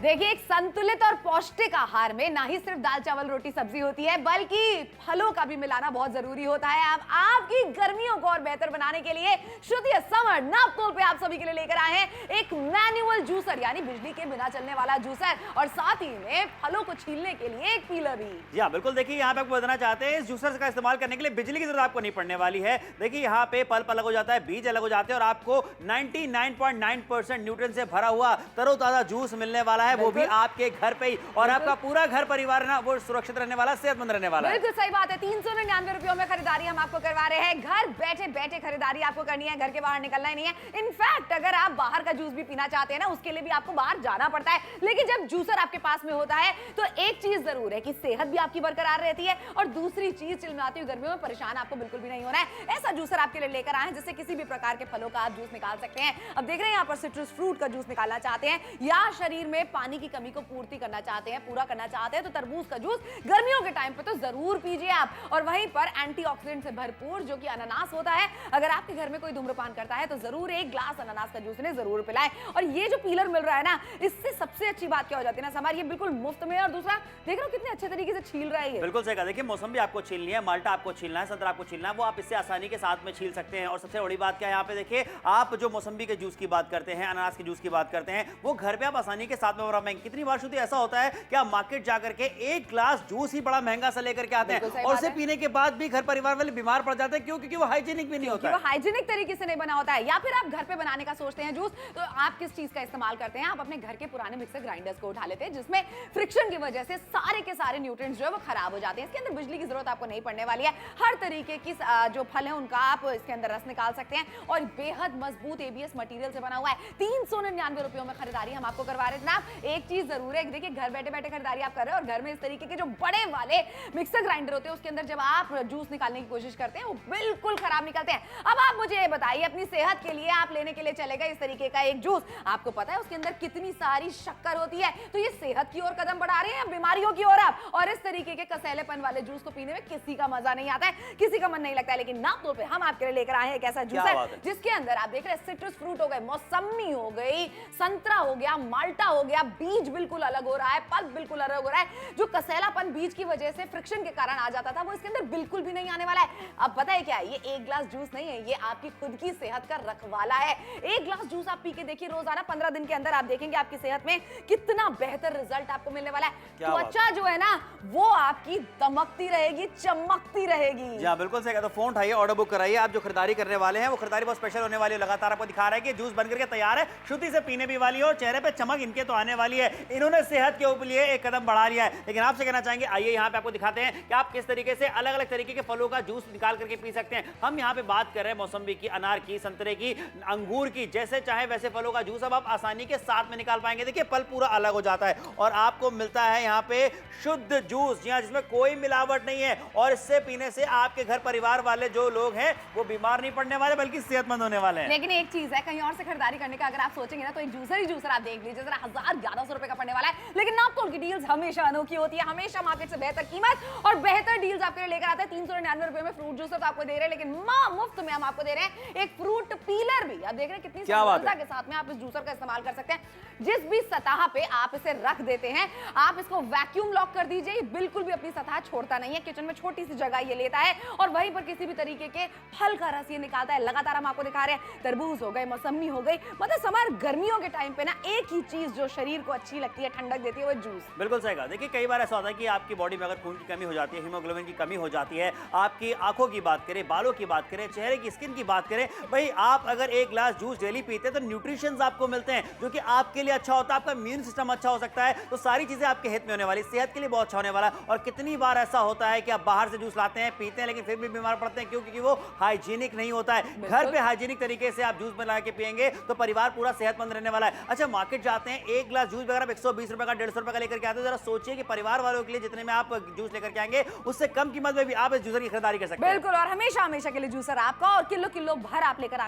देखिए, एक संतुलित और पौष्टिक आहार में ना ही सिर्फ दाल चावल रोटी सब्जी होती है, बल्कि फलों का भी मिलाना बहुत जरूरी होता है। अब आपकी गर्मियों को और बेहतर बनाने के लिए श्रुति समर नापतोल पे आप सभी के लिए लेकर आए हैं एक मैनुअल जूसर, यानी बिजली के बिना चलने वाला जूसर, और साथ ही में फलों को छीलने के लिए एक पीलर भी। जी हाँ, बिल्कुल। देखिए, यहाँ पे आपको बताना चाहते हैं, इस जूसर का इस्तेमाल करने के लिए बिजली की जरूरत आपको नहीं पड़ने वाली है। देखिए, यहाँ पे पल्प अलग हो जाता है, बीज अलग हो जाते हैं और आपको 99.9% न्यूट्रिएंट से भरा हुआ तरोताजा जूस मिलने वाला है, वो भी आपके घर पे ही। और आपका पूरा घर परिवार ना वो सुरक्षित रहने वाला, सेहतमंद रहने वाला है। बिल्कुल सही बात है। 399 रुपयों में खरीदारी हम आपको करवा रहे हैं। घर बैठे बैठे खरीदारी आपको करनी है, घर के बाहर निकलना ही नहीं है। इनफैक्ट अगर आप बाहर का जूस भी पीना चाहते हैं ना, उसके लिए भी आपको बाहर जाना पड़ता है। लेकिन जब जूसर आपके पास में होता है तो एक चीज जरूर है कि सेहत भी आपकी बरकरार रहती है, और दूसरी चीज, चिलमिलाती हुई गर्मियों में परेशान आपको बिल्कुल भी नहीं होना है। ऐसा जूसर आपके लिए लेकर आए हैं जिससे किसी भी प्रकार के फलों का आप जूस निकाल सकते हैं। अब देख रहे हैं यहाँ पर सिट्रस फ्रूट का जूस निकालना चाहते हैं, या शरीर में पानी की कमी को पूर्ति करना चाहते हैं, पूरा करना चाहते हैं, तो तरबूज का जूस गर्मियों के टाइम पे तो जरूर पीजिए आप। और वहीं पर एंटीऑक्सीडेंट से भरपूर जो कि अनानास होता है, अगर आपके घर में कोई धूम्रपान करता है तो जरूर एक ग्लास अनानास का जूस ने जरूर पिलाएं। और ये जो पीलर मिल रहा है ना, इससे सबसे अच्छी बात क्या हो जाती है ना हमारी, ये बिल्कुल मुफ्त में। और दूसरा देख रहे हो कितने अच्छे तरीके से छील रहा है। बिल्कुल सही कहा। देखिए, मौसम्बी आपको छीलनी है, माल्टा आपको छीलना है, संतरा आपको छीलना है, वो आप इससे आसानी के साथ में छील सकते हैं। और सबसे बड़ी बात क्या है यहाँ पे, देखिए, आप जो मौसम्बी के जूस की बात करते हैं, अनानास के जूस की बात करते हैं, वो घर पे आप आसानी के साथ में बना पाएंगे। कितनी बार शुद्ध ऐसा होता है कि आप मार्केट जाकर के एक ग्लास जूस ही बड़ा महंगा सा लेकर के आते हैं, और उसे पीने के बाद भी घर परिवार वाले बीमार पड़ जाते हैं। क्यों? क्योंकि वो हाइजीनिक भी नहीं होता है, वो हाइजीनिक तरीके से नहीं बना होता है। या फिर आप घर पे बनाने का सोचते हैं जूस, तो आप किस चीज का इस्तेमाल करते हैं? आप अपने घर के पुराने मिक्सर ग्राइंडर्स को उठा लेते हैं, जिसमें फ्रिक्शन की वजह से सारे के सारे न्यूट्रिएंट्स जो है वो खराब हो जाते हैं। इसके अंदर बिजली की जरूरत आपको नहीं पड़ने वाली है। हर तरीके की जो फल है उनका आप इसके अंदर रस निकाल सकते हैं, और बेहद मजबूत एबीएस मटेरियल से बना हुआ है। 399 रुपयों में खरीदारी हम आपको करवा रहे हैं। जनाब, एक चीज जरूर है, देखिए, घर बैठे बैठे खरीदारी आप कर रहे हैं, और घर में इस तरीके के जो बड़े वाले मिक्सर ग्राइंडर होते हैं उसके अंदर जब आप जूस निकालने की कोशिश करते हैं वो बिल्कुल खराब निकलते हैं। अब आप मुझे ये बताइए, अपनी सेहत के लिए आप लेने के लिए चले गए इस तरीके का एक जूस, आपको पता है उसके अंदर कितनी सारी शक्कर होती है, तो ये सेहत की ओर कदम बढ़ा रहे हैं या बीमारियों की ओर आप? और इस तरीके के कसैलेपन वाले जूस को पीने में किसी का मजा नहीं आता है, किसी का मन नहीं लगता है। लेकिन नापतोल पे हम आपके लिए लेकर आए हैं एक ऐसा जूस है जिसके अंदर आप देख रहे हैं सिट्रस फ्रूट हो गए, मौसमी हो गई, संतरा हो गया, माल्टा हो गया, बीज बिल्कुल अलग हो रहा है, पल्प बिल्कुल अलग हो रहा है। जो कसैलापन बीज की वजह से फ्रिक्शन के कारण आ जाता था, वो इसके अंदर बिल्कुल भी नहीं आने वाला है। अब पता है क्या है, ये एक ग्लास जूस नहीं है, ये आपकी खुद की सेहत का रखवाला है। एक ग्लास जूस आप पी के देखिए रोजाना, 15 दिन के अंदर आप देखेंगे आपकी सेहत में कितना बेहतर रिजल्ट आपको मिलने वाला है। त्वचा जो है ना वो आपकी दमकती रहेगी, चमकती रहेगी। जी हाँ, बिल्कुल सही कहा। तो फोन उठाइए, ऑर्डर बुक कराइए। आप जो खरीदारी करने वाले हैं वो खरीदारी बहुत स्पेशल होने वाली है। लगातार आपको दिखा रहा है कि जूस बन करके तैयार है, श्रुति से पीने भी वाली है, और चेहरे पे चमक इनके तो आने वाली है। इन्होंने सेहत के ऊपर लिए एक कदम बढ़ा लिया है। लेकिन आपसे कहना चाहेंगे, आइए यहाँ पे आपको दिखाते हैं कि आप किस तरीके से अलग अलग तरीके के फलों का जूस निकाल करके पी सकते हैं। हम यहाँ पे बात कर रहे हैं मौसम्बी की, अनार की, संतरे की, अंगूर की, जैसे चाहे वैसे फलों का जूस अब आप आसानी के साथ में निकाल पाएंगे। देखिए, पल पूरा अलग हो जाता है और आपको मिलता है यहाँ पे शुद्ध जूस, जिसमें कोई मिलावट नहीं है। और इससे पीने से आपके घर परिवार वाले जो लोग हैं वो बीमार नहीं पड़ने वाले, बल्कि सेहतमंद होने वाले हैं। लेकिन एक चीज है, कहीं और से खरीदारी करने का अगर आप सोचेंगे ना, तो एक जूसर ही जूसर आप देख लीजिए, जरा 1000-1100 रुपए का पड़ने वाला है। लेकिन नापतोल की डील्स हमेशा अनोखी होती है, हमेशा मार्केट से बेहतर कीमत और बेहतर डील्स आपके लिए लेकर आते हैं। 399 रुपए में फ्रूट जूसर तो आपको दे रहे हैं, लेकिन मुफ्त में हम आपको दे रहे हैं एक फ्रूट पीलर भी। आप देख रहे हैं कितनी सरलता के साथ में आप इस जूसर का इस्तेमाल कर सकते हैं। जिस भी सतह पे आप इसे रख देते हैं, आप इसको वैक्यूम लॉक कर दीजिए, बिल्कुल भी अपनी सतह छोड़ता नहीं है। किचन में छोटी सी जगह ये लेता है, और वहीं पर किसी भी तरीके के फल का रस ये निकालता है। लगातार हम आपको दिखा रहे हैं, तरबूज हो गए, मौसमी हो गई, मतलब समर गर्मियों के टाइम पे ना एक ही चीज जो शरीर को अच्छी लगती है, ठंडक देती है, वो जूस। बिल्कुल सही कहा। देखिए, कई बार ऐसा होता है कि आपकी बॉडी में अगर खून की कमी हो जाती है, हीमोग्लोबिन की कमी हो जाती है, आपकी आंखों की बात करें, बालों की बात करें, चेहरे की स्किन की बात करें, भाई आप अगर एक ग्लास जूस डेली पीते हैं तो न्यूट्रिशंस आपको मिलते हैं, जो कि आपके लिए अच्छा होता है, आपका इम्यून सिस्टम अच्छा हो सकता है। तो सारी चीजें आपके हित में होने वाली, सेहत के लिए बहुत अच्छा होने वाला। और कितनी बार ऐसा होता है कि आप बाहर से जूस लाते हैं, पीते हैं, लेकिन फिर भी बीमार पड़ते हैं। क्यों? क्योंकि वो हाइजीनिक नहीं होता है। घर पे हाइजीनिक तरीके से आप जूस बना के पिएंगे तो परिवार पूरा सेहतमंद रहने वाला है। अच्छा, मार्केट जाते हैं, एक ग्लास जूस अगर आप 120 रुपए का, 150 रुपए का लेकर के आते हैं, जरा सोचिए कि परिवार वालों के लिए जितने में आप जूस लेकर के आएंगे, उससे कम कीमत में भी आप इस जूसर की खरीदारी कर सकते हैं। बिल्कुल, और हमेशा हमेशा के लिए जूसर आपका, और किलो किलो भर आप लेकर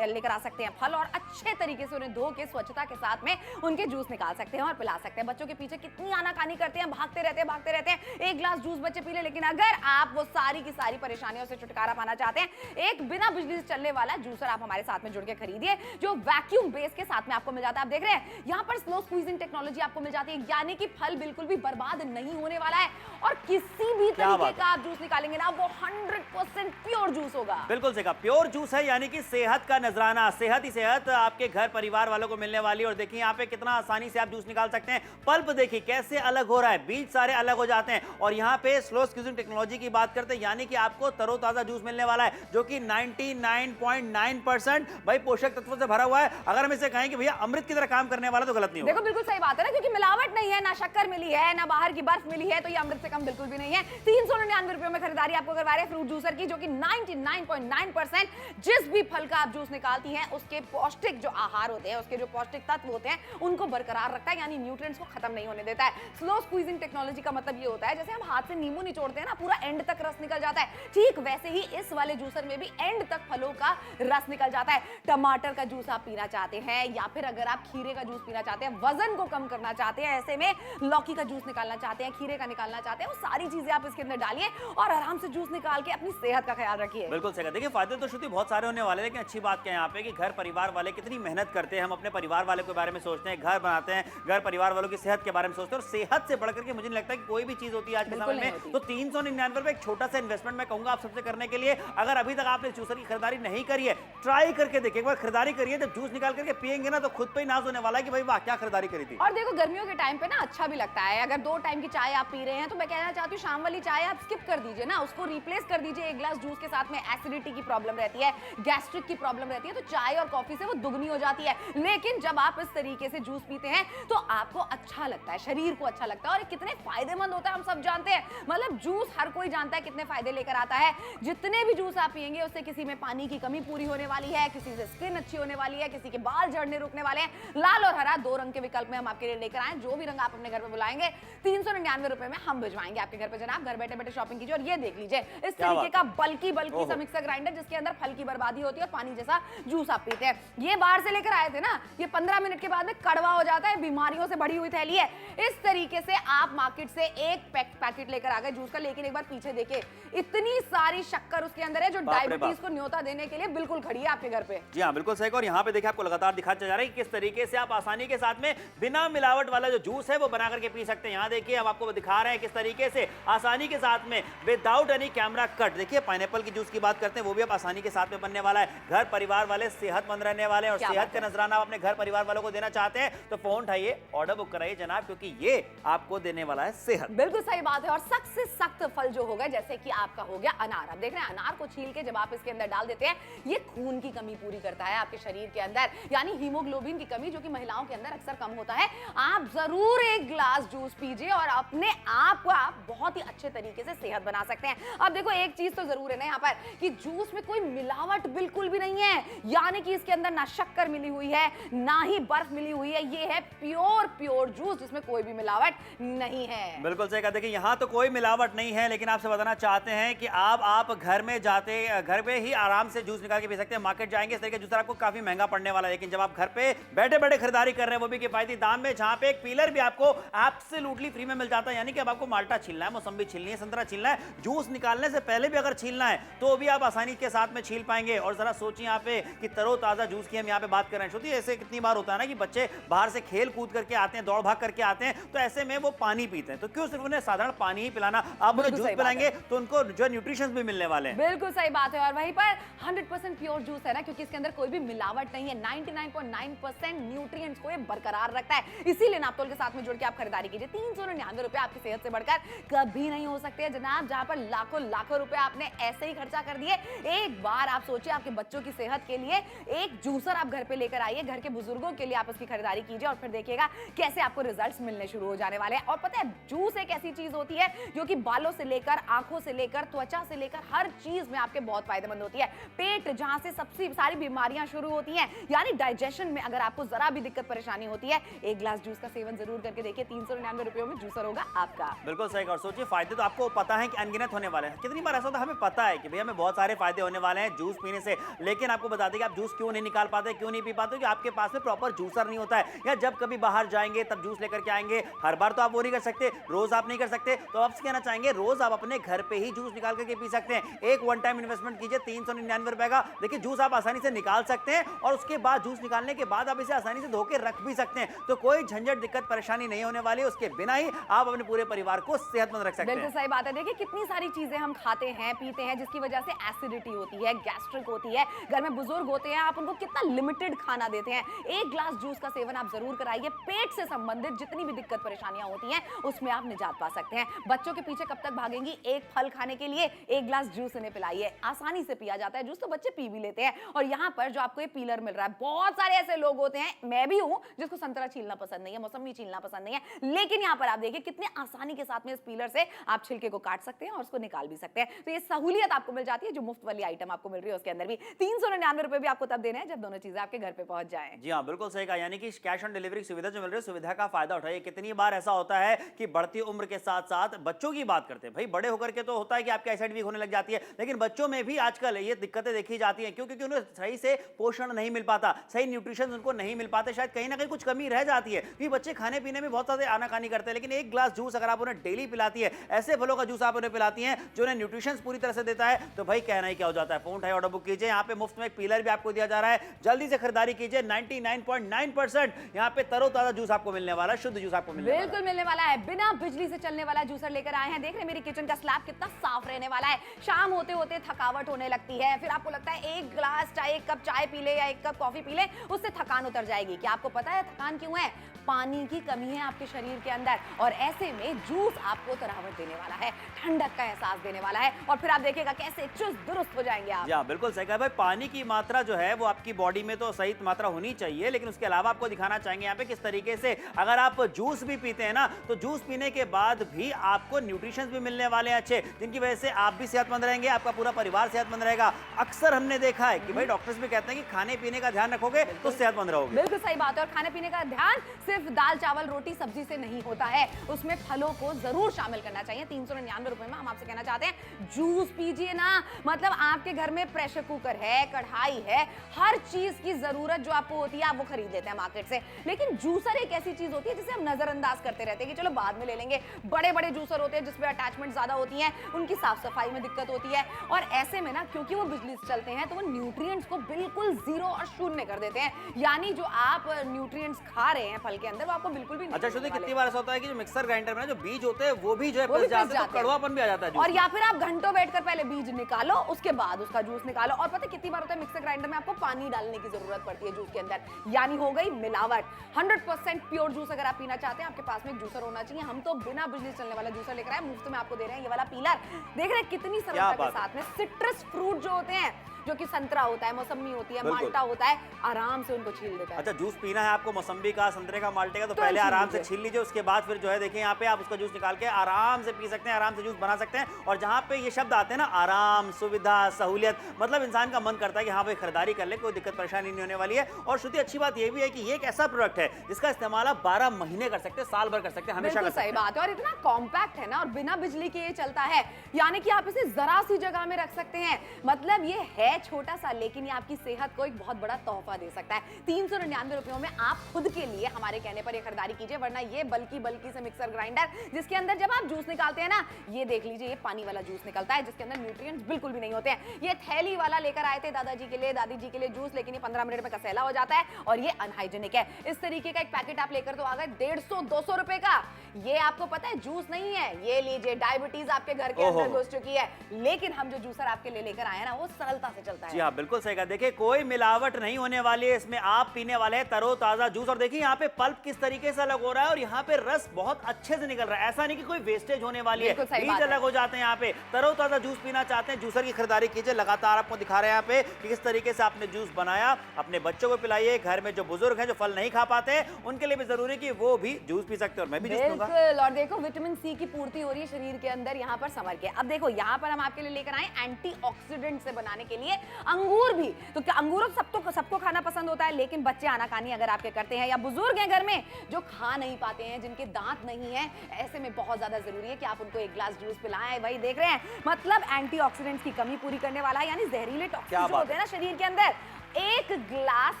आ सकते हैं फल, और अच्छे तरीके से उन्हें धो के स्वच्छता के साथ में उनके जूस निकाल सकते हैं और पिला सकते हैं। बच्चों के पीछे कितनी आनाकानी करते हैं, भागते रहते हैं। एक ग्लास जूस बच्चे पी ले, लेकिन अगर आप वो सारी की सारी परेशानियों से छुटकारा पाना चाहते हैं, एक बिना बिजली से चलने वाला जूसर आप हमारे साथ में जुड़ के खरीदिए, जो वैक्यूम बेस के साथ में आपको मिल जाता है। आप देख रहे हैं यहाँ पर स्लो स्क्वीजिंग क्वीजिंग टेक्नोलॉजी आपको मिल जाती है, यानी कि फल बिल्कुल भी बर्बाद नहीं होने वाला है और किसी भी क्या तरीके बात का आप जूस निकालेंगे ना वो 100% प्योर जूस होगा। बिल्कुल सही कहा, प्योर जूस है, यानी कि सेहत का नजराना, सेहत ही सेहत आपके घर परिवार वालों को मिलने वाली है। और देखिए यहाँ पे कितना आसानी से आप जूस निकाल सकते हैं। पल्प देखिए कैसे अलग हो रहा है, बीज सारे अलग हो जाते हैं। और यहाँ पे स्लो स्क्वीजिंग टेक्नोलॉजी की बात करते हैं, यानी कि आपको तरोताजा जूस मिलने वाला है जो कि 99.9% भाई पोषक तत्वों से भरा हुआ है। अगर हम इसे कहें कि भैया अमृत की तरह काम करने वाला, तो गलत नहीं होगा। देखो बिल्कुल सही बात है ना, क्योंकि मिलावट नहीं है, ना शक्कर मिली है, ना बाहर की बर्फ मिली है, तो ये अमृत से कम बिल्कुल भी नहीं है। 399 रुपए में खरीदारी आपको करवा रहे हैं फ्रूट जूसर की, जो कि 99.9% जिस भी फल का आप जूस निकालती हैं उसके पौष्टिक जो आहार होते हैं, उसके जो पौष्टिक तत्व होते हैं उनको बरकरार रखता है, यानी न्यूट्रिएंट्स को खत्म नहीं होने देता है। स्लो स्क्वीजिंग टेक्नोलॉजी का मतलब ये होता है जैसे हम हाथ से नींबू निचोड़ते हैं ना, पूरा एंड तक रस निकल जाता है, ठीक वैसे ही इस वाले जूसर में भी एंड तक फलों का रस निकल जाता है। टमाटर का जूस आप पीना चाहते हैं या फिर अगर आप खीरे का जूस पीना चाहते हैं, वजन को कम करना चाहते हैं, ऐसे में लौकी का जूस निकालना चाहते हैं, खीरे का निकालना चाहते हैं, वो सारी चीजें आप इसके अंदर डालिए और आराम से जूस निकाल के अपनी सेहत का ख्याल रखिए। बिल्कुल सही। देखिए फायदे तो श्रुति बहुत सारे होने वाले हैं, लेकिन अच्छी बात क्या है यहाँ पे कि घर परिवार वाले कितनी मेहनत करते हैं। हम अपने परिवार वाले के बारे में सोचते हैं, घर बनाते हैं, घर परिवार वालों की सेहत के बारे में सोचते हैं। और सेहत से बढ़कर के मुझे नहीं लगता कि कोई भी चीज होती है आज के समय में। तो 399 रुपए एक छोटा सा इन्वेस्टमेंट मैं कहूंगा आप सबसे करने के लिए। अगर अभी तक आपने जूसर की खरीदारी नहीं करी है, ट्राई करके देखिए, एक बार खरीदारी करिए, जब जूस निकाल करके पिएंगे ना तो खुद पे ही नाज होने वाला है कि भाई वाह क्या खरीदारी करी थी। और देखो गर्मियों के टाइम पे ना अच्छा भी लगता है, अगर 2 टाइम की चाय आप पी रहे हैं तो मैं कहना चाहती हूँ शाम वाली चाय आप स्किप कर दीजिए ना, उसको रिप्लेस कर दीजिए एक ग्लास जूस के साथ में। एसिडिटी की प्रॉब्लम रहती है, गैस्ट्रिक की प्रॉब्लम रहती है, तो चाय और कॉफी से वो दुगनी हो जाती है। लेकिन जब आप इस तरीके से जूस पीते हैं तो आपको अच्छा लगता है, शरीर को अच्छा लगता है और कितने फायदेमंद होता है हम सब जानते हैं। मतलब जूस हर कोई जानता है कितने फायदे लेकर आता है। जितने भी जूस आप पिएंगे उससे किसी में पानी की कमी पूरी होने वाली है, किसी से स्किन अच्छी होने वाली है, किसी के बाल झड़ने रुकने वाले हैं। लाल और हरा 2 रंग के विकल्प में हम आपके लिए लेकर आए, जो भी रंग आप अपने घर पे बुलाएंगे 399 रुपए में हम भिजवाएंगे आपके घर पे। जनाब घर बैठे बैठे शॉपिंग कीजिए। और ये देख लीजिए इस तरीके का बल्कि सा मिक्सर ग्राइंडर जिसके अंदर फल की बर्बादी होती है और पानी जैसा जूस आप पीते हैं। ये बाहर से लेकर आए थे ना, ये 15 मिनट के बाद में कड़वा हो जाता है, बीमारियों से भरी हुई थैली है। इस तरीके से आप मार्केट से एक पैकेट लेकर आ गए जूस का, लेकिन एक बार पीछे देखिए इतनी सारी शक्कर उसके अंदर है जो डायबिटीज को न्योता देने के लिए बिल्कुल खड़ी है आपके घर पे। जी हाँ बिल्कुल सही। और यहाँ पे देखिए आपको लगातार दिखाते जा रहा है कि किस तरीके से आप आसानी के साथ में बिना मिलावट वाला जो जूस है वो बना करके पी सकते हैं। यहाँ देखिए हम आपको दिखा रहे हैं किस तरीके से आसानी के साथ में विदाउट एनी कैमरा कट। देखिए पाइनएप्पल की जूस की बात करते हैं, वो भी आप आसानी के साथ में बनने वाला है। घर परिवार वाले सेहतमंद रहने वाले हैं और सेहत का नजराना आप अपने घर परिवार वालों को देना चाहते हैं तो फोन उठाइए, ऑर्डर बुक कराइए जनाब, क्योंकि ये आपको देने वाला है सेहत। बिल्कुल सही बात है। और सख्त से सख्त फल जो होगा, जैसे कि आपका हो गया अनार। आप देख रहे हैं अनार को छील के जब आप इसके अंदर डाल देते हैं, ये खून की कमी पूरी करता है आपके शरीर के अंदर, यानी हीमोग्लोबिन की कमी जो कि महिलाओं के अंदर अक्सर कम होता है। आप जरूर एक ग्लास जूस पीजिए और अपने आप को आप बहुत ही अच्छे तरीके से सेहत बना सकते हैं। अब देखो एक चीज तो जरूर है ना यहाँ पर कि जूस में कोई मिलावट बिल्कुल भी नहीं है, यानी कि इसके अंदर ना शक्कर मिली हुई है ना ही बर्फ मिली हुई है। ये है प्योर जूस जिसमें कोई भी मिलावट नहीं है। बिल्कुल सही कहा। देखिए यहाँ तो कोई मिलावट नहीं है, लेकिन आपसे बताना चाहते हैं कि आप घर में जाते घर पे ही आराम से जूस निकाल के पी सकते हैं। मार्केट जाएंगे इस तरीके जूसर आपको काफी महंगा पड़ने वाला है, लेकिन जब आप घर पे बैठे बैठे खरीदारी कर रहे हैं वो भी किफायती दाम में, जहां पे एक पीलर भी आपको एब्सोल्युटली फ्री में मिल जाता है। यानी कि अब आपको माल्टा छीलना है, मौसम्बी छीलनी है, संतरा छीलना है, जूस निकालने से पहले भी अगर छीलना है तो भी आप आसानी के साथ में छील पाएंगे। और जरा सोचिए यहाँ पे कि तरोताजा जूस की हम यहाँ पे बात कर रहे हैं। श्रुति ऐसे कितनी बार होता है ना कि बच्चे बाहर से खेल कूद करके आते हैं, दौड़ भाग करके आते हैं, तो ऐसे में वो पानी पीते हैं, तो क्यों सिर्फ उन्हें साधारण पानी ही पिलाना, आप उन्हें जूस पिलाएंगे तो उनको जो न्यूट्रिशन भी मिलने वाले हैं। बिल्कुल सही बात है। और वहीं पर 100% प्योर जूस है ना, क्योंकि इसके अंदर कोई भी मिलावट नहीं है। 99.9% न्यूट्रिएंट्स को ये बरकरार रखता है। इसीलिए नापतोल के साथ में जुड़ के आप खरीदारी कीजिए। 399 रुपए आपकी सेहत से बढ़कर कभी नहीं हो सकते जनाब, जहां पर लाखों रुपए आपने ऐसे ही खर्चा कर दिए। एक बार आप सोचिए आपके बच्चों की सेहत के लिए एक जूसर आप घर पे लेकर आइए, घर के बुजुर्गों के लिए आप इसकी खरीदारी कीजिए और फिर देखिएगा कैसे आपको रिजल्ट्स मिलने शुरू हो जाने वाले हैं। और पता है जूस एक ऐसी चीज होती है जो कि बालों से लेकर आंखों से लेकर त्वचा से लेकर हर चीज में आपके बहुत फायदेमंद होती है। पेट जहां से सबसे सारी बीमारियां शुरू होती हैं, यानी डाइजेशन में अगर आपको जरा भी दिक्कत परेशानी होती है, एक ग्लास जूस का सेवन जरूर करके देखिए। 399 रुपयों में जूसर होगा आपका। बिल्कुल सही। और सोचिए फायदे तो आपको पता है कि अनगिनत होने वाले हैं। कितनी बार ऐसा होता है हमें पता है कि भैया हमें बहुत सारे फायदे होने वाले हैं जूस पीने से, लेकिन आपको बता दें कि आप जूस क्यों नहीं निकाल पाते, क्यों नहीं पी पाते, कि आपके पास में प्रॉपर जूसर नहीं होता है, या जब कभी बाहर जाएंगे तब जूस लेकर के आएंगे। हर बार तो आप वो नहीं कर सकते, रोज आप नहीं कर सकते, तो आपसे कहना चाहेंगे रोज आप अपने घर पे ही जूस निकाल करके पी सकते हैं। एक वन टाइम इन्वेस्टमेंट कीजिए 399 रुपए का। देखिए जूस आप आसानी से निकाल सकते हैं और उसके बाद जूस निकालने के बाद आप इसे आसानी से धो के रख भी सकते हैं। तो कोई झंझट दिक्कत परेशानी नहीं होने वाली है। उसके बिना ही आप अपने पूरे परिवार को सेहतमंद रख सकते हैं। बिल्कुल सही बात है। देखिए कितनी सारी चीजें हम खाते हैं पीते हैं जिसकी वजह से एसिडिटी होती है, गैस्ट्रिक होती है, घर में बुजुर्ग होते हैं, आप उनको कितना लिमिटेड खाना देते हैं। एक ग्लास जूस का सेवन आप जरूर कराइए। पेट से संबंधित जितनी भी दिक्कत परेशानियां होती हैं उसमें आप निजात पा सकते हैं। बच्चों के पीछे कब तक भागेंगी, एक फल खाने के लिए एक ग्लास जूस इन्हें पिलाइए। आसानी से पिया जाता है जूस, तो बच्चे पी भी लेते हैं। और यहाँ पर जो आपको ये पीलर मिल रहा है, बहुत सारे ऐसे लोग होते हैं, मैं भी हूं, जिसको संतरा छीलना पसंद नहीं है, मौसमी छीलना पसंद नहीं है, लेकिन यहाँ पर आप देखिए कितने आसानी के साथ में इस पीलर से आप छिलके को काट सकते हैं और उसको निकाल भी सकते हैं। तो ये सहूलियत आपको मिल जाती है। जो मुफ्त वाली आइटम आपको मिल रही है उसके अंदर भी 399 रुपए भी आपको तब देने हैं जब दोनों चीजें आपके घर पे पहुंच जाएं। जी हाँ, बिल्कुल सही कहा। यानी कि कैश ऑन डिलीवरी सुविधा जो मिल रही है, सुविधा का फायदा उठाइए। कितनी बार ऐसा होता है कि बढ़ती उम्र के साथ साथ बच्चों की बात करते हैं, भाई बड़े होकर के तो होता है कि आपकी आईसाइट वीक होने लग जाती है, लेकिन बच्चों में भी आजकल ये दिक्कतें देखी जाती हैं। क्यों? क्योंकि उन्हें सही से पोषण नहीं मिल पाता, सही न्यूट्रिशन उनको नहीं मिल पाते, शायद कहीं ना कहीं कुछ कमी रह जाती है। क्योंकि बच्चे खाने पीने में बहुत ज्यादा आनाकानी करते हैं, लेकिन एक ग्लास जूस अगर आप उन्हें डेली पिलाती है, ऐसे फलों का जूस आप उन्हें पिलाती हैं जो उन्हें न्यूट्रिशन पूरी तरह से देता है, तो भाई कहना ही क्या हो जाता है। फोन उठाइए, ऑर्डर बुक कीजिए। यहाँ पे मुफ्त में एक पीलर भी आपको दिया जा रहा है, जल्दी से खरीदारी कीजिए। 99.9% यहाँ पे तरोताजा जूस आपको मिलने वाला है, शुद्ध जूस आपको मिलने वाला है। बिल्कुल मिलने वाला है। बिना बिजली से चलने वाला जूसर लेकर आए हैं। देख रहे हैं मेरी किचन का स्लैब कितना साफ रहने वाला है। शाम होते होते थकावट होने लगती है, फिर आपको लगता है एक ग्लास चाय, एक कप चाय पी ले या एक कप कॉफी पी ले, उससे थकान उतर जाएगी। क्या आपको पता है थकान क्यों है? पानी की कमी है आपके शरीर के अंदर, और ऐसे में जूस आपको तरावट देने वाला है, ठंडक का एहसास देने वाला है, और फिर आप देखिएगा कैसे चुस्त दुरुस्त हो जाएंगे आप। जी बिल्कुल सही कहा भाई। पानी की मात्रा जो है वो आपकी बॉडी में तो सही मात्रा होनी चाहिए, लेकिन उसके अलावा आपको दिखाना चाहेंगे यहाँ पे किस तरीके से अगर आप जूस भी पीते हैं ना, तो जूस पीने के बाद भी आपको न्यूट्रिशन भी मिलने वाले हैं अच्छे, जिनकी वजह से आप भी सेहतमंद रहेंगे, आपका पूरा परिवार सेहतमंद रहेगा। अक्सर हमने देखा है कि भाई डॉक्टर्स भी कहते हैं कि खाने पीने का ध्यान रखोगे तो सेहतमंद रहोगे। बिल्कुल सही बात है। और खाने पीने का ध्यान सिर्फ दाल चावल रोटी सब्जी से नहीं होता है, उसमें फलों को जरूर शामिल करना चाहिए। 399 रुपए में हम आपसे कहना चाहते हैं जूस पीजिए ना। मतलब आपके घर में प्रेशर कुकर है, कढ़ाई है, हर चीज की जरूरत जो आपको होती है आप वो खरीद लेते हैं मार्केट से, लेकिन जूसर एक ऐसी चीज होती है जिसे हम नजरअंदाज करते रहते हैं कि चलो बाद में ले लेंगे। बड़े बड़े जूसर होते हैं जिसमें अटैचमेंट ज्यादा होती है, उनकी साफ सफाई में दिक्कत होती है, और ऐसे में ना क्योंकि वो बिजली से चलते हैं तो वो न्यूट्रिएंट्स को बिल्कुल जीरो और शून्य कर देते हैं। यानी जो आप न्यूट्रिएंट्स खा रहे हैं फल के अंदर वो आपको बिल्कुल भी नहीं। अच्छा श्रुति, कितनी बार ऐसा होता है कि जो मिक्सर ग्राइंडर में जो बीज होते हैं वो भी जो है पिस जाते हैं, तो कड़वापन भी आ जाता है और या फिर आप घंटों बैठकर पहले बीज निकालो उसके बाद उसका जूस निकालो। और पता है कितनी बार होता है मिक्सर ग्राइंडर में आपको पानी डालने की जरूरत पड़ती है जूस के अंदर, यानी हो गई मिलावट। 100% प्योर जूस अगर आप पीना चाहते हैं आपके पास में एक जूसर होना चाहिए। हम तो बिना बिजली चलने वाला जूसर लेकर आए, मुफ्त में आपको दे रहे हैं ये वाला पीलर। देख रहे हैं कितनी सरलता के साथ में सिट्रस फ्रूट जो होते हैं, जो कि संतरा होता है, मौसमी होती है, माल्टा होता है, आराम से उनको छील देता है। अच्छा जूस पीना है आपको मौसम्बी का, संतरे का, माल्टे का, तो पहले आराम से छील लीजिए, उसके बाद फिर जो है देखिए यहाँ पे आप उसका जूस निकाल के आराम से पी सकते हैं, आराम से जूस बना सकते हैं। और जहाँ पे ये शब्द आते हैं ना, आराम, सुविधा, सहूलियत, मतलब इंसान का मन करता है कि हाँ भाई खरीदारी कर ले, कोई दिक्कत परेशानी नहीं होने वाली है। और श्रुति अच्छी बात ये भी है कि ये एक ऐसा प्रोडक्ट है जिसका इस्तेमाल आप 12 महीने कर सकते हैं, साल भर कर सकते हैं, हमेशा कर सकते हैं। सही बात है। और इतना कॉम्पैक्ट है ना, और बिना बिजली के ये चलता है, यानी कि आप इसे जरा सी जगह में रख सकते हैं। मतलब ये है छोटा सा, लेकिन ये आपकी सेहत को एक बहुत बड़ा तोहफा दे सकता है। 399 रुपयों में आप खुद के लिए हमारे कहने पर ये खरीदारी कीजिए, वरना ये बल्कि से मिक्सर ग्राइंडर जिसके अंदर जब आप जूस निकालते हैं ना, ये देख लीजिए ये पानी वाला जूस निकलता है जिसके अंदर न्यूट्रिएंट्स बिल्कुल भी नहीं होते हैं। ये थैली वाला लेकर आए थे दादाजी के लिए, दादी जी के लिए जूस, लेकिन ये 15 मिनट में कसैला हो जाता है और ये अनहाइजीनिक है। इस तरीके का एक पैकेट आप लेकर तो आ गए 150-200 रुपए का। ये आपको पता है जूस नहीं है, ये लीजिए डायबिटीज आपके घर के अंदर घुस चुकी है, लेकिन हम जो जूसर आपके लिए लेकर आए ना वो सरलता से चलता है। जी हाँ बिल्कुल सही कहा। देखिए कोई मिलावट नहीं होने वाली है इसमें, आप पीने वाले हैं तरोताजा जूस। और देखिए यहाँ पे पल्प किस तरीके से अलग हो रहा है और यहाँ पे रस बहुत अच्छे से निकल रहा है, ऐसा नहीं कि कोई वेस्टेज होने वाली है, बीज अलग हो जाते हैं। यहाँ पे तरोताजा जूस पीना चाहते हैं, जूसर की खरीदारी कीजिए। लगातार आपको दिखा रहे हैं यहाँ पे कि किस तरीके से आपने जूस बनाया, अपने बच्चों को पिलाइए। घर में जो बुजुर्ग हैं जो फल नहीं खा पाते उनके लिए भी जरूरी है कि वो भी जूस पी सकते हैं, और मैं भी जूस पीऊंगा। और देखो विटामिन सी की पूर्ति हो रही है शरीर के अंदर यहाँ पर समर के। अब देखो यहाँ पर हम आपके लिए लेकर आए एंटीऑक्सीडेंट से बनाने के लिए अंगूर भी। तो क्या अंगूर सबको खाना पसंद होता है, लेकिन बच्चे आनाकानी अगर आपके करते हैं या बुजुर्ग हैं घर में जो खा नहीं पाते हैं, जिनके दांत नहीं है, ऐसे में बहुत ज्यादा जरूरी है कि आप उनको एक ग्लास जूस पिलाएं। भाई देख रहे हैं मतलब एंटीऑक्सीडेंट्स की कमी पूरी करने वाला है, यानी जहरीले टॉक्सिन्स जो होते हैं ना शरीर के अंदर, एक ग्लास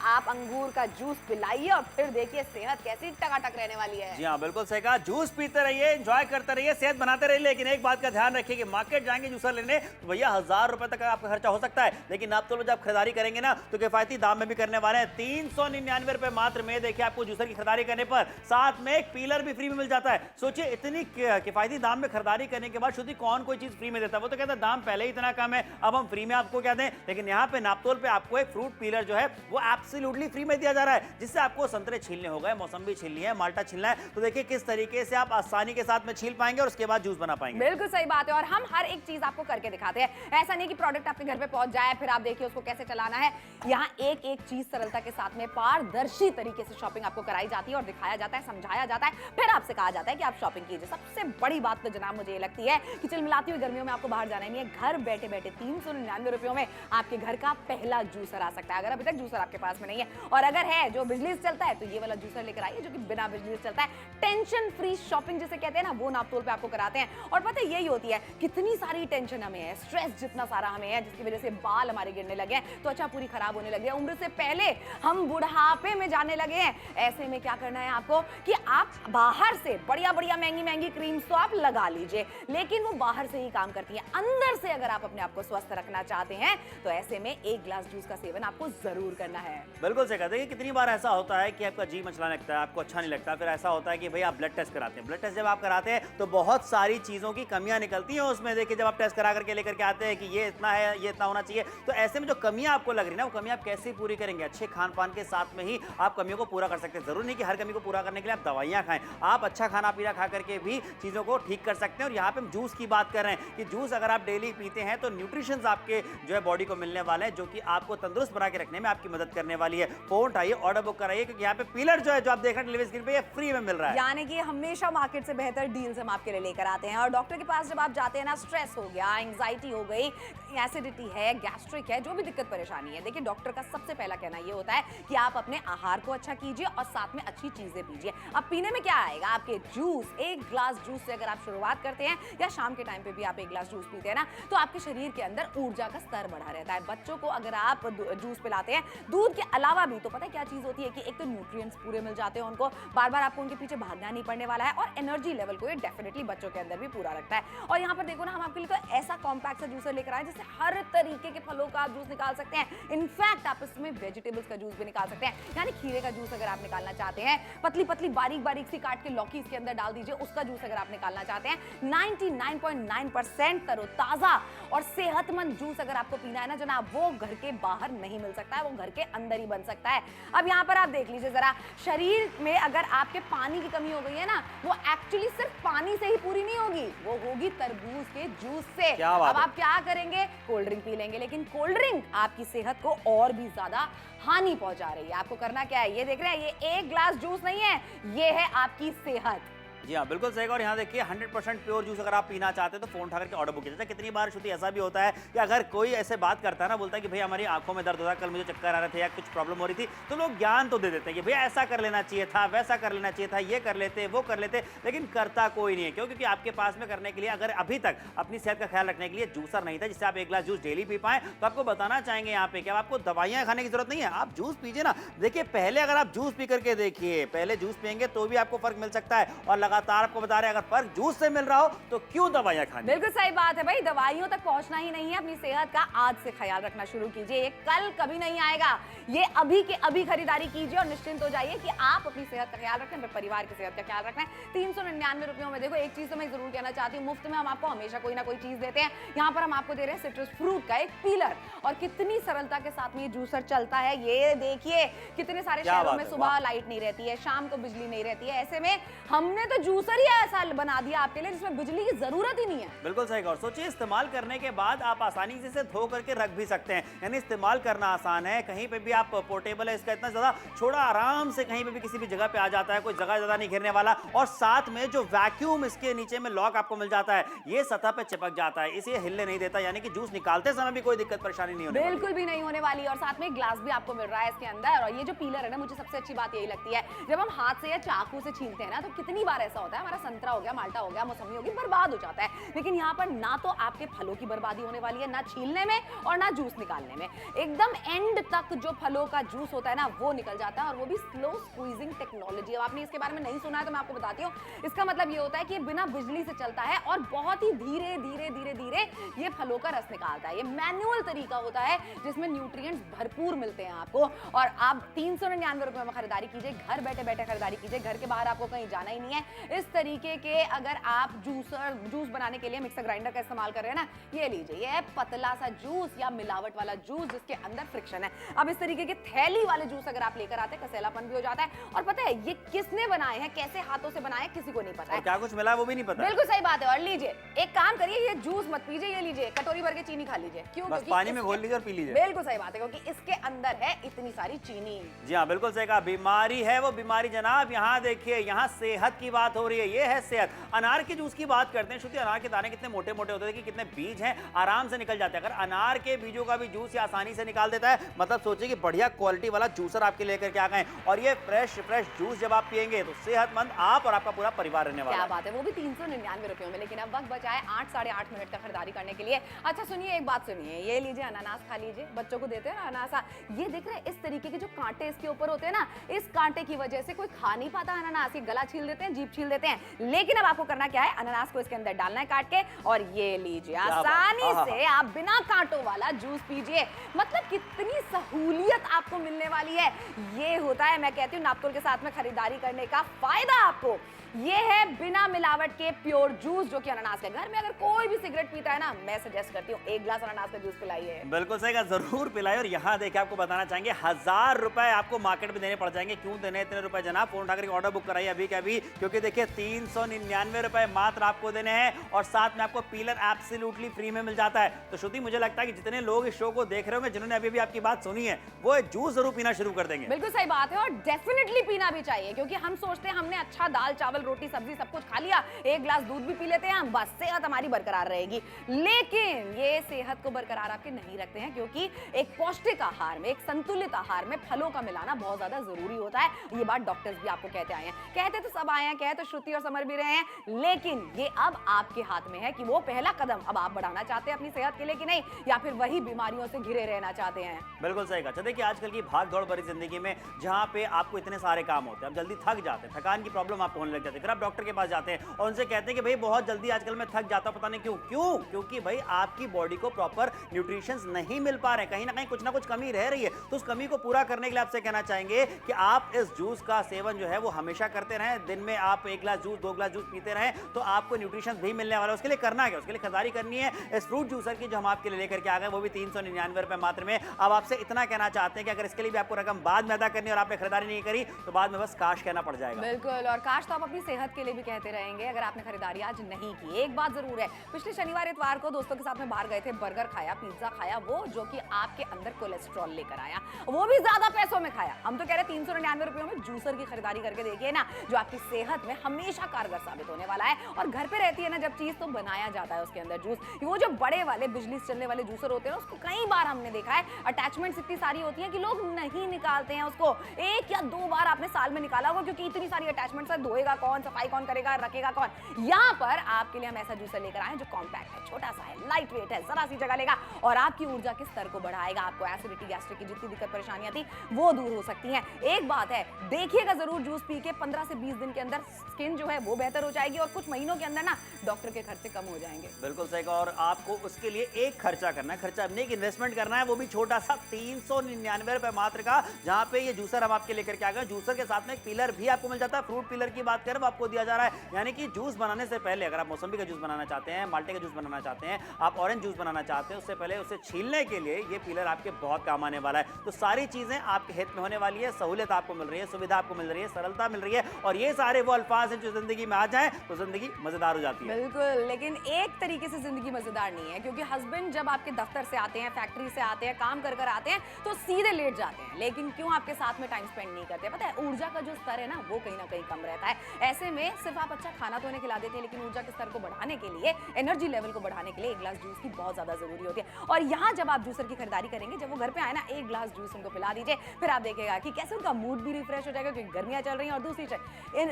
आप अंगूर का जूस पिलाइए और फिर देखिए सेहत कैसी टकाटक रहने वाली है। जी हाँ, बिल्कुल सही कहा। जूस पीते रहिए, एंजॉय करते रहिए, सेहत बनाते रहिए, लेकिन एक बात का ध्यान रखिए कि मार्केट जाएंगे जूसर लेने तो भैया 1000 रुपए तक आपका खर्चा हो सकता है, लेकिन आप तो जब खरीदारी करेंगे ना तो किफायती दाम में भी करने वाले हैं। 399 रुपए मात्र में देखिए आपको जूसर की खरीदारी करने पर साथ में एक पीलर भी फ्री में मिल जाता है। सोचिए इतनी किफायती दाम में खरीदारी करने के बाद शुद्ध कौन कोई चीज फ्री में देता है? वो तो कहता है दाम पहले ही इतना कम है, अब हम फ्री में आपको क्या दें। लेकिन यहाँ पे नापतोल पे आपको एक फ्रूट पीलर जो है वो एब्सोल्युटली फ्री में दिया जा रहा है, जिससे आपको संतरे छीलने हो गए, मौसम्बी छीलनी है, माल्टा छीलना है, तो देखिए किस तरीके से आप आसानी के साथ में छील पाएंगे और उसके बाद जूस बना पाएंगे। बिल्कुल सही बात है, और हम हर एक चीज आपको करके दिखाते हैं। ऐसा नहीं कि प्रोडक्ट आपके घर पे पहुंच जाए फिर आप देखिए उसको कैसे चलाना है। यहाँ एक एक चीज सरलता के साथ में पारदर्शी तरीके से शॉपिंग आपको कराई जाती है और दिखाया जाता है, समझाया जाता है, फिर आपसे कहा जाता है कि आप शॉपिंग कीजिए। सबसे बड़ी बात तो जनाब मुझे ये लगती है कि चिलमिलाती हुई गर्मियों में आपको बाहर जाना नहीं है, घर बैठे बैठे 399 रुपयों में आपके घर का पहला जूसर आ सकता है। अगर अभी तक जूसर आपके पास में नहीं है, और अगर है जो बिजली से चलता है, तो ये वाला जूसर लेकर आइए जो कि बिना बिजली से चलता है। टेंशन फ्री शॉपिंग जिसे कहते हैं ना, वो नापतोल पे आपको कराते हैं। और पता है यही होती है, कितनी सारी टेंशन हमें है, स्ट्रेस जितना सारा हमें है, जिसकी वजह से बाल हमारे गिरने लगे हैं, त्वचा पूरी खराब होने लगी है, उम्र से पहले हम बुढ़ापे में जाने लगे हैं। ऐसे में क्या करना है आपको कि आप बाहर से बढ़िया बढ़िया महंगी महंगी क्रीम्स तो आप लगा लीजिए, लेकिन वो बाहर से ही काम करती है। अंदर से अगर आप अपने आप को स्वस्थ रखना चाहते हैं तो ऐसे में एक ग्लास जूस का सेवन आपको जरूर करना है। बिल्कुल सही कहते हैं कि कितनी बार ऐसा होता है कि आपका जी मचलाने लगता है, आपको अच्छा नहीं लगता, फिर ऐसा होता है कि भाई आप ब्लड टेस्ट कराते हैं। ब्लड टेस्ट जब आप कराते हैं तो बहुत सारी चीजों की कमियां निकलती हैं उसमें। देखिए जब आप टेस्ट करा करके लेकर के आते हैं कि ये इतना है, ये इतना होना चाहिए, तो ऐसे में जो कमियां आपको लग रही ना, वो कमियां आप कैसे पूरी करेंगे? अच्छे खान पान के साथ में ही आप कमियों को पूरा कर सकते हैं। जरूर नहीं कि हर कमी को पूरा करने के लिए आप दवाइयां खाएं, आप अच्छा खाना पीना खा करके भी चीजों को ठीक कर सकते हैं। और यहाँ पे हम जूस की बात कर रहे हैं कि जूस अगर आप डेली पीते हैं तो न्यूट्रिशंस आपके जो है बॉडी को मिलने वाले हैं, जो कि आपको तंदुरुस्त बना के रखने में आपकी मदद करने वाली है। फोन उठाइए, ऑर्डर बुक कराइए, क्योंकि यहाँ पे पीलर जो है जो आप देख रहे हैं टेलीविजन स्क्रीन पे, ये फ्री में मिल रहा है। यानी कि हमेशा मार्केट से बेहतर डील्स हम आपके लिए लेकर आते हैं। और डॉक्टर के पास जब आप जाते हैं ना, स्ट्रेस हो गया, एंग्जाइटी हो गई, एसिडिटी है, गैस्ट्रिक है, जो भी दिक्कत परेशानी है, देखिए डॉक्टर का सबसे पहला कहना ये होता है कि आप अपने आहार को अच्छा कीजिए और साथ में अच्छी चीजें पीजिए। अब पीने में क्या आएगा? आपके जूस, एक ग्लास जूस से अगर आप शुरुआत करते हैं या शाम के टाइम पे भी आप एक ग्लास जूस पीते हैं ना, तो आपके शरीर के अंदर ऊर्जा का स्तर बढ़ा रहता है। बच्चों को अगर आप जूस पिलाते हैं, दूध के अलावा भी, तो पता है क्या चीज होती है कि एक तो न्यूट्रिएंट्स पूरे मिल जाते हैं उनको, बार बार आपको उनके पीछे भागना नहीं पड़ने वाला है, और एनर्जी लेवल को ये डेफिनेटली बच्चों के अंदर भी पूरा रखता है। और यहाँ पर देखो ना, हम आपके लिए तो ऐसा कॉम्पैक्ट सा जूसर लेकर आए जिससे हर तरीके के फलों का आप जूस निकाल सकते हैं। इनफैक्ट आप इसमें वेजिटेबल्स का जूस भी निकाल सकते हैं, यानी खीरे का जूस अगर आप निकालना चाहते हैं, पतली पतली बारीक बारीक सी काट के लौकी इसके अंदर डाल दीजिए, उसका जूस अगर आप निकालना चाहते हैं। 99.9% तरोताजा और सेहतमंद जूस अगर आपको पीना है ना जनाब, वो घर के बाहर नहीं मिल सकता है, वो घर के अंदर ही बन सकता है। अब यहाँ पर आप देख लीजिए जरा, शरीर में अगर आपके पानी की कमी हो गई है ना, वो एक्चुअली सिर्फ पानी से ही पूरी नहीं होगी, वो होगी तरबूज के जूस से। अब आप क्या करेंगे? कोल्ड ड्रिंक पी लेंगे, लेकिन कोल्ड ड्रिंक आपकी सेहत को और भी ज्यादा हानि पहुंचा रही है। आपको करना क्या है? ये देख रहे हैं, ये एक ग्लास जूस नहीं है, ये है आपकी सेहत। जी हाँ, बिल्कुल सही। और यहाँ देखिए 100% प्योर जूस अगर आप पीना चाहते हैं तो फोन उठा करके ऑर्डर बुक कीजिए। कितनी बार शुद्धि ऐसा भी होता है कि अगर कोई ऐसे बात करता है ना, बोलता है कि भाई हमारी आंखों में दर्द होता है, कल मुझे चक्कर आ रहे थे या कुछ प्रॉब्लम हो रही थी, तो लोग ज्ञान तो दे देते हैं कि भैया ऐसा कर लेना चाहिए था, वैसा कर लेना चाहिए था, ये कर लेते, वो कर लेते, लेकिन करता कोई नहीं है। क्यों? क्योंकि आपके पास में करने के लिए, अगर अभी तक अपनी सेहत का ख्याल रखने के लिए जूसर नहीं था जिससे आप एक ग्लास जूस डेली पी पाएं, तो आपको बताना चाहेंगे यहाँ पे कि आपको दवाइयाँ खाने की जरूरत नहीं है, आप जूस पीजिए ना। देखिए पहले अगर आप जूस पी करके देखिए, पहले जूस पियेंगे तो भी आपको फर्क मिल सकता है, और लगातार आपको बता रहे हैं अगर फर्क जूस से मिल रहा हो तो क्यों दवाइयां खानी? बिल्कुल सही बात है भाई, दवाइयों तक पहुंचना ही नहीं है, अपनी सेहत का आज से ख्याल रखना शुरू कीजिए। ये कल कभी नहीं आएगा, ये अभी के अभी खरीदारी कीजिए और निश्चिंत हो जाइए कि आप अपनी सेहत का ख्याल रखें, अपने परिवार की सेहत का ख्याल रखें। 399 रुपयों में देखो, एक चीज तो मैं जरूर कहना चाहती हूँ, मुफ्त में हम आपको हमेशा कोई ना कोई चीज देते हैं। यहाँ पर हम आपको दे रहे हैं सिट्रस फ्रूट का एक पीलर, और कितनी सरलता के साथ में ये जूसर चलता है। ये देखिए, कितने सारे शहरों में सुबह लाइट नहीं रहती है, शाम को बिजली नहीं रहती है, ऐसे में हमने तो जूसर ही ऐसा बना दिया आपके लिए जिसमें बिजली की जरूरत ही नहीं है। बिल्कुल सही कहा। सोचिए इस्तेमाल करने के बाद आप आसानी से इसे धो करके रख भी सकते हैं, यानी इस्तेमाल करना आसान है, कहीं पे भी आप पोर्टेबल है, इसका इतना ज्यादा छोड़ा आराम से कहीं पे भी किसी भी जगह पे आ जाता है, कोई जगह ज्यादा नहीं घेरने वाला, और साथ में जो वैक्यूम इसके नीचे में लॉक आपको मिल जाता है, ये सतह पे चिपक जाता है, इसे हिलने नहीं देता, यानी कि जूस निकालते समय भी कोई दिक्कत परेशानी नहीं होने बिल्कुल भी नहीं होने वाली। और साथ में ग्लास भी आपको मिल रहा है इसके अंदर। और ये जो पीलर है ना, मुझे सबसे अच्छी बात यही लगती है, जब हम हाथ से या चाकू से छीलते हैं ना, तो कितनी बार ऐसा होता है, हमारा संतरा हो गया, माल्टा हो गया, मौसमी होगी, बर्बाद हो जाता है। लेकिन यहाँ पर ना तो आपके फलों की बर्बादी होने वाली है, ना छीलने में और ना जूस निकालने में। एकदम एंड तक जो फलों का जूस होता है ना, वो निकल जाता है, और वो भी स्लो स्क्वीजिंग टेक्नोलॉजी। अब आपने इसके बारे में नहीं सुना है तो मैं आपको बताती हूँ। इसका मतलब ये होता है कि ये बिना बिजली से चलता है और बहुत ही धीरे धीरे धीरे धीरे ये फलों का रस निकालता है। ये मैनुअल तरीका होता है जिसमें न्यूट्रिएंट्स भरपूर मिलते हैं आपको। और आप 399 रुपए में खरीदारी कीजिए, घर बैठे बैठे खरीदारी कीजिए, घर के बाहर आपको कहीं जाना ही नहीं है। इस तरीके के अगर आप जूस बनाने के लिए मिक्सर ग्राइंडर का इस्तेमाल कर रहे हैं ना, ये लीजिए, ये है पतला सा जूस या मिलावट वाला जूस जिसके अंदर फ्रिक्शन है। अब इस तरीके के थैली वाले जूस अगर आप लेकर आते हैं, कसेलापन भी हो जाता है। और पता है ये किसने बनाए हैं, कैसे हाथों से बनाए, किसी को नहीं पता है, क्या कुछ मिला वो भी नहीं पता। बिल्कुल सही बात है। और लीजिए, एक काम करिए, ये जूस मत पीजिए, ये लीजिए कटोरी भर के चीनी खा लीजिए। क्यों? बस पानी में घोल लीजिए और पी लीजिए। बिल्कुल सही बात है, क्योंकि इसके अंदर है इतनी सारी चीनी। जी हाँ, बिल्कुल सही कहा। बीमारी है वो बीमारी जनाब। यहाँ देखिए, यहाँ सेहत की बात हो रही है, ये है सेहत। अनार के जूस की बात करते हैं। श्रुति, अनार के दाने कितने मोटे मोटे होते हैं कि कितने बीज हैं, आराम से निकल जाते हैं। अगर अनार के बीजों का भी जूस ये आसानी से निकाल देता है, मतलब सोचिए कि बढ़िया क्वालिटी वाला जूसर आपके लेकर के आ गए। और ये फ्रेश जूस जब आप पियेंगे तो सेहतमंद आप और आपका पूरा परिवार रहने वाला है। क्या बात है, वो भी 399 रुपयों में। लेकिन अब वक्त बचा है 8 साढ़े 8 मिनट का खरीदारी करने के लिए। अच्छा सुनिए, एक बात सुनिए, ये लीजिए अनानास खा लीजिए, बच्चों को देते हैं ना अनानास। ये देख रहे हैं इस तरीके के जो कांटे इसके ऊपर होते हैं ना, इस कांटे की वजह से कोई खा नहीं पाता अनानास, ये गला छील देते हैं, जीभ छील देते हैं। लेकिन अब आपको करना क्या है, अनानास को इसके अंदर डालना है काट के, और ये लीजिए आसानी से आप बिना कांटों वाला जूस पीजिए। मतलब कितनी सहूलियत आपको मिलने वाली है। ये होता है, मैं कहती हूँ, नापतोल के साथ में खरीदारी करने का फायदा आपको। ये है बिना मिलावट के प्योर जूस, जो कि अनानास का। घर में अगर कोई भी सिगरेट पीता है ना, मैं सजेस्ट करती हूँ एक ग्लास अनानास का जूस पिलाइए। बिल्कुल सही कहा, जरूर पिलाइए। और यहाँ देखिए, आपको बताना चाहेंगे 1000 रुपए आपको मार्केट में देने पड़ जाएंगे। क्यों देने इतने रुपए जनाब? फोन उठाकर ऑर्डर बुक कराइए अभी के अभी, क्योंकि देखिए 399 रुपए मात्र आपको देने हैं, और साथ में आपको पीलर एब्सोल्युटली फ्री में मिल जाता है। तो श्रुति, मुझे लगता है कि जितने लोग इस शो को देख रहे होंगे, जिन्होंने अभी भी आपकी बात सुनी है, वो जूस जरूर पीना शुरू कर देंगे। बिल्कुल सही बात है, और डेफिनेटली पीना भी चाहिए, क्योंकि हम सोचते हैं हमने अच्छा दाल चावल रोटी सब्जी सब कुछ खा लिया, एक ग्लास दूध भी पी लेते हैं हम, बस सेहत हमारी बरकरार रहेगी। लेकिन ये सेहत को बरकरार आपके नहीं रखते हैं, क्योंकि एक पौष्टिक आहार में, एक संतुलित आहार में फलों का मिलाना बहुत ज्यादा जरूरी होता है। ये बात डॉक्टर्स भी आपको कहते आए हैं, कहते तो सब आए हैं, कहे तो श्रुति और समर भी रहे हैं। लेकिन ये अब आपके हाथ में है कि वो पहला कदम अब आप बढ़ाना चाहते हैं अपनी सेहत के लिए कि नहीं, या फिर वही बीमारियों से घिरे रहना चाहते हैं। बिल्कुल सही कहा। देखिए, आजकल की भाग दौड़ भरी जिंदगी में, जहाँ पे आपको इतने सारे काम होते हैं, आप जल्दी थक जाते हैं, थकान की प्रॉब्लम आपको होने लग जाती है, फिर आप डॉक्टर के पास जाते हैं और उनसे कहते हैं कि भाई बहुत जल्दी आजकल मैं थक जाता हूं, पता नहीं क्यों। क्योंकि भाई आपकी बॉडी को प्रॉपर न्यूट्रिशंस नहीं मिल पा रहे हैं, कहीं ना कुछ कमी रह रही है। तो उस कमी को पूरा करने के लिए आपसे कहना चाहेंगे कि आप इस जूस का सेवन जो है वो हमेशा करते रहें। दिन में आप 1 ग्लास जूस 2 ग्लास जूस पीते रहें, तो आपको न्यूट्रिशंस भी मिलने वाला है। उसके लिए करना क्या? उसके लिए खरीदारी करनी है इस फ्रूट जूसर की, जो हम आपके लिए लेकर के आ गए, वो भी 399 रुपए मात्र में। अब आपसे इतना कहना चाहते हैं कि अगर इसके लिए भी आपको रकम बाद में अदा करनी है और आपने खरीदारी नहीं करी, तो बाद में बस काश कहना पड़ जाएगा। बिल्कुल, और काश तो आप अपनी सेहत के लिए भी कहते रहेंगे अगर आपने खरीदारी आज नहीं की। एक बात जरूर है, पिछले शनिवार इतवार को दोस्तों के साथ में बाहर गए थे, बर्गर खाया, पिज्जा खाया, वो जो कि आपके अंदर कोलेस्ट्रॉल लेकर आया, वो भी ज्यादा पैसों में खाया। हम तो कह रहे 399 रुपयों में जूसर की खरीदारी करके देखिए ना, जो आपकी सेहत में हमेशा कारगर साबित होने वाला है। और घर पे रहती है ना जब चीज, तो बनाया जाता है उसके अंदर जूस। वो जो बड़े वाले बिजली से चलने वाले जूसर होते हैं, उसको कई बार हमने देखा है, अटैचमेंट्स इतनी सारी होती है कि लोग नहीं निकालते हैं उसको। 1 या 2 बार आपने साल में निकाला होगा, क्योंकि इतनी सारी अटैचमेंट्स है, धोएगा कौन, सफाई कौन करेगा, रखेगा कौन। यहाँ पर आपके लिए हम ऐसा जूसर लेकर आए जो कॉम्पैक्ट है, छोटा सा है, लाइट वेट है, जरा सी जगह लेगा और आपकी ऊर्जा के स्तर को बढ़ाएगा। आपको एसिडिटी गैस्ट्रिक की जितनी दिक्कत परेशानियां थी वो दूर हो सकती हैं। एक बात है, देखिएगा जरूर जूस पी के 15 से 20 दिन के अंदर स्किन जो है वो बेहतर हो जाएगी, और कुछ महीनों के अंदर ना डॉक्टर के खर्चे कम हो जाएंगे। बिल्कुल सही कहा। और आपको उसके लिए एक खर्चा करना है, खर्चा नहीं, एक इन्वेस्टमेंट करना है, वो भी छोटा सा 399 रुपए मात्र का, जहां पे ये जूसर हम आपके लेकर के आ गए। जूसर के साथ में एक पीलर भी आपको मिल जाता है। फ्रूट पीलर की बात करें वो आपको दिया जा रहा है, यानी कि जूस बनाने से पहले अगर आप मौसम्बी का जूस बनाना चाहते हैं, माल्टे का जूस बनाना चाहते हैं, आप ऑरेंज जूस बनाना चाहते हैं, उससे पहले उसे छीलने के लिए ये पीलर आपके बहुत काम आने वाला है। तो सारी चीजें आपके हित में होने वाली है, सहूलियत आपको मिल रही है, सुविधा आपको मिल रही है, सरलता मिल रही है, और ये सारे वो अल्फाज हैं जो जिंदगी में आ जाए तो जिंदगी मजेदार हो जाती है। बिल्कुल, लेकिन एक तरीके से जिंदगी मजेदार नहीं है, क्योंकि हस्बैंड जब आपके दफ्तर से आते हैं, फैक्ट्री से आते हैं, काम कर आते हैं, तो सीधे लेट जाते हैं। लेकिन क्यों आपके साथ में टाइम स्पेंड नहीं करते? पता है, ऊर्जा का जो स्तर है ना, वो कहीं ना कहीं कम रहता है। ऐसे में सिर्फ आप अच्छा खाना तो उन्हें खिला देते हैं, लेकिन ऊर्जा के स्तर को बढ़ाने के लिए, एनर्जी लेवल को बढ़ाने के लिए एक ग्लास जूस की बहुत ज्यादा जरूरी होती है। और यहाँ जब आप जूसर की खरीदारी करेंगे, जब वो घर पे आए ना, एक ग्लास जूस उनको पिला दीजिए, फिर आप देखेगा कि कैसे उनका मूड भी रिफ्रेश हो जाएगा, क्योंकि गर्मियां चल रही हैं और दूसरी